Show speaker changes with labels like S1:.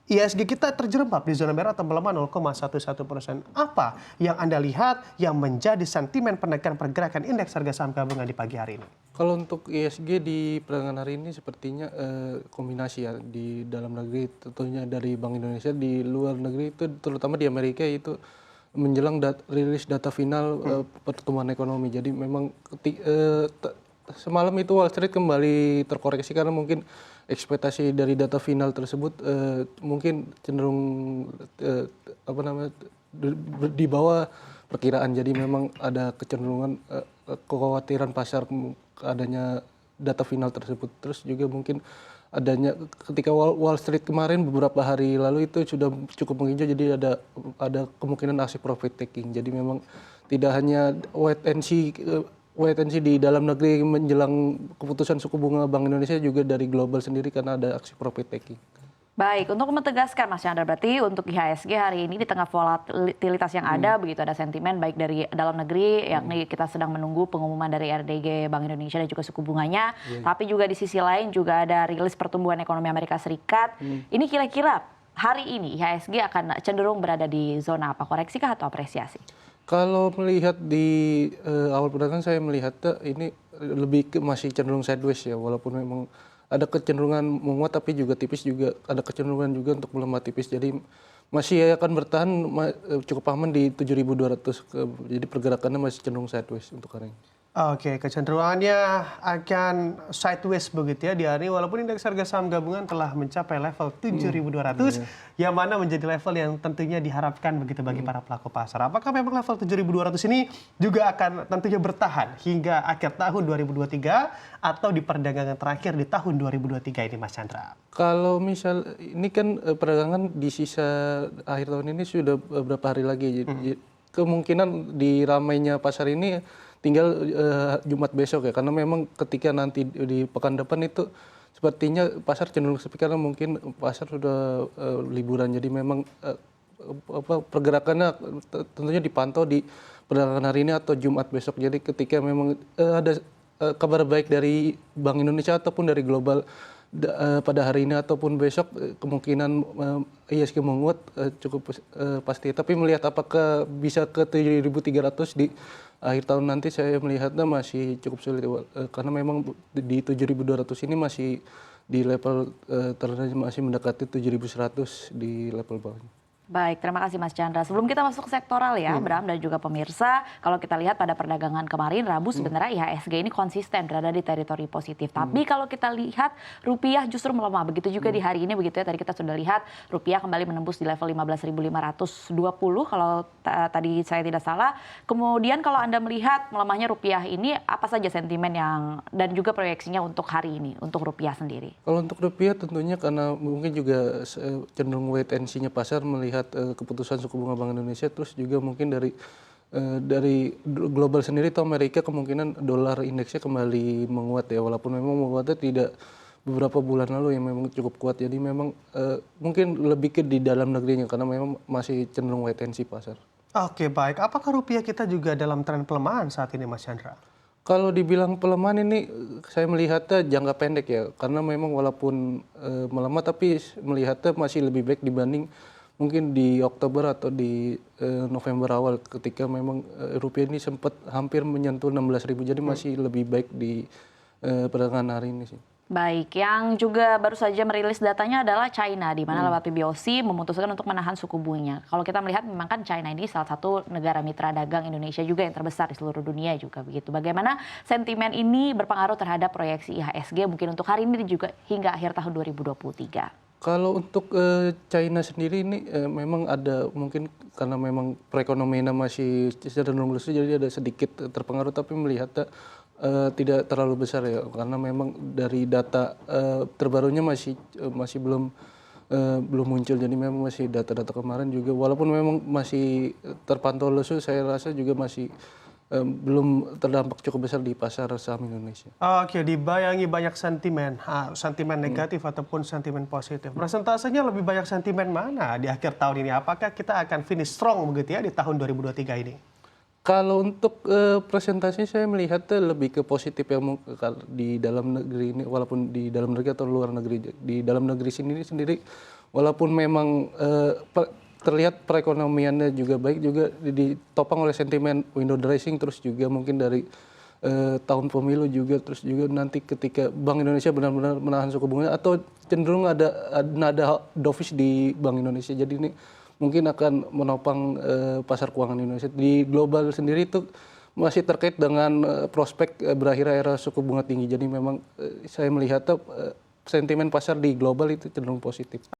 S1: IHSG kita terjerembab di zona merah atau melemah 0,11%. Apa yang Anda lihat yang menjadi sentimen penekan pergerakan indeks harga saham gabungan di pagi hari ini?
S2: Kalau untuk IHSG di perdagangan hari ini sepertinya kombinasi ya, di dalam negeri tentunya dari Bank Indonesia, di luar negeri itu terutama di Amerika itu menjelang rilis data final pertumbuhan ekonomi. Jadi memang semalam itu Wall Street kembali terkoreksi karena mungkin ekspektasi dari data final tersebut mungkin cenderung di bawah perkiraan. Jadi memang ada kecenderungan kekhawatiran pasar adanya data final tersebut. Terus juga mungkin adanya ketika Wall Street kemarin beberapa hari lalu itu sudah cukup menghijau, jadi ada kemungkinan aksi profit taking. Jadi memang tidak hanya wait and see di dalam negeri menjelang keputusan suku bunga Bank Indonesia, juga dari global sendiri karena ada aksi profit taking.
S3: Baik, untuk menegaskan Mas Chandra, berarti untuk IHSG hari ini di tengah volatilitas yang ada, begitu ada sentimen baik dari dalam negeri, yakni kita sedang menunggu pengumuman dari RDG Bank Indonesia dan juga suku bunganya, tapi juga di sisi lain juga ada rilis pertumbuhan ekonomi Amerika Serikat. Ini kira-kira hari ini IHSG akan cenderung berada di zona apa, koreksi kah atau apresiasi?
S2: Kalau melihat di awal perdagangan saya melihat ini lebih masih cenderung sideways ya, walaupun memang ada kecenderungan menguat tapi juga tipis, juga ada kecenderungan juga untuk melemah tipis. Jadi masih akan bertahan cukup aman di 7.200. Jadi pergerakannya masih cenderung sideways untuk hari ini.
S1: Oke, kecenderungannya akan sideways begitu ya di hari ini, walaupun indeks harga saham gabungan telah mencapai level 7.200, yang mana menjadi level yang tentunya diharapkan begitu bagi para pelaku pasar. Apakah memang level 7.200 ini juga akan tentunya bertahan hingga akhir tahun 2023 atau di perdagangan terakhir di tahun 2023 ini, Mas Chandra?
S2: Kalau misal ini kan perdagangan di sisa akhir tahun ini sudah beberapa hari lagi, jadi kemungkinan di ramainya pasar ini tinggal Jumat besok ya, karena memang ketika nanti di pekan depan itu sepertinya pasar cenderung sepi karena mungkin pasar sudah liburan. Jadi memang pergerakannya tentunya dipantau di perdagangan hari ini atau Jumat besok. Jadi ketika memang ada kabar baik dari Bank Indonesia ataupun dari global pada hari ini ataupun besok, kemungkinan IHSG menguat cukup pasti. Tapi melihat apakah bisa ke 7.300 di akhir tahun nanti, saya melihatnya masih cukup sulit karena memang di 7.200 ini masih di level terendah, masih mendekati 7.100 di level bawahnya.
S3: Baik, terima kasih Mas Chandra. Sebelum kita masuk ke sektoral ya, Bram dan juga pemirsa, kalau kita lihat pada perdagangan kemarin Rabu sebenarnya IHSG ini konsisten berada di teritori positif. Tapi kalau kita lihat rupiah justru melemah. Begitu juga di hari ini begitu ya. Tadi kita sudah lihat rupiah kembali menembus di level 15.520 kalau tadi saya tidak salah. Kemudian kalau Anda melihat melemahnya rupiah ini, apa saja sentimen yang dan juga proyeksinya untuk hari ini untuk rupiah sendiri?
S2: Kalau untuk rupiah tentunya karena mungkin juga cenderung wait and see-nya pasar melihat keputusan suku bunga Bank Indonesia, terus juga mungkin dari global sendiri atau Amerika kemungkinan dolar indeksnya kembali menguat ya, walaupun memang menguatnya tidak beberapa bulan lalu yang memang cukup kuat. Jadi memang mungkin lebih ke di dalam negerinya karena memang masih cenderung wait and see pasar.
S1: Oke, baik. Apakah rupiah kita juga dalam tren pelemahan saat ini, Mas Chandra?
S2: Kalau dibilang pelemahan ini saya melihatnya jangka pendek ya, karena memang walaupun melemah tapi melihatnya masih lebih baik dibanding mungkin di Oktober atau di November awal ketika memang rupiah ini sempat hampir menyentuh 16.000, jadi masih lebih baik di perdagangan hari ini sih.
S3: Baik, yang juga baru saja merilis datanya adalah China, di mana lewat PBOC memutuskan untuk menahan suku bunganya. Kalau kita melihat memang kan China ini salah satu negara mitra dagang Indonesia juga yang terbesar di seluruh dunia juga begitu. Bagaimana sentimen ini berpengaruh terhadap proyeksi IHSG mungkin untuk hari ini juga hingga akhir tahun 2023?
S2: Kalau untuk China sendiri ini memang ada mungkin karena memang perekonomiannya masih cenderung lesu, jadi ada sedikit terpengaruh, tapi melihatnya tidak terlalu besar ya, karena memang dari data terbarunya masih belum muncul. Jadi memang masih data-data kemarin juga, walaupun memang masih terpantau lesu, saya rasa juga masih belum terdampak cukup besar di pasar saham Indonesia.
S1: Oke, dibayangi banyak sentimen negatif ataupun sentimen positif. Persentasenya lebih banyak sentimen mana di akhir tahun ini? Apakah kita akan finish strong begitu ya di tahun 2023 ini?
S2: Kalau untuk presentasi saya melihatnya lebih ke positif ya, di dalam negeri ini, walaupun di dalam negeri atau luar negeri. Di dalam negeri sendiri walaupun memang terlihat perekonomiannya juga baik, juga ditopang oleh sentimen window dressing, terus juga mungkin dari tahun pemilu juga, terus juga nanti ketika Bank Indonesia benar-benar menahan suku bunga atau cenderung ada nada dovish di Bank Indonesia. Jadi ini mungkin akan menopang pasar keuangan Indonesia. Di global sendiri itu masih terkait dengan prospek berakhir era suku bunga tinggi. Jadi memang saya melihatnya sentimen pasar di global itu cenderung positif.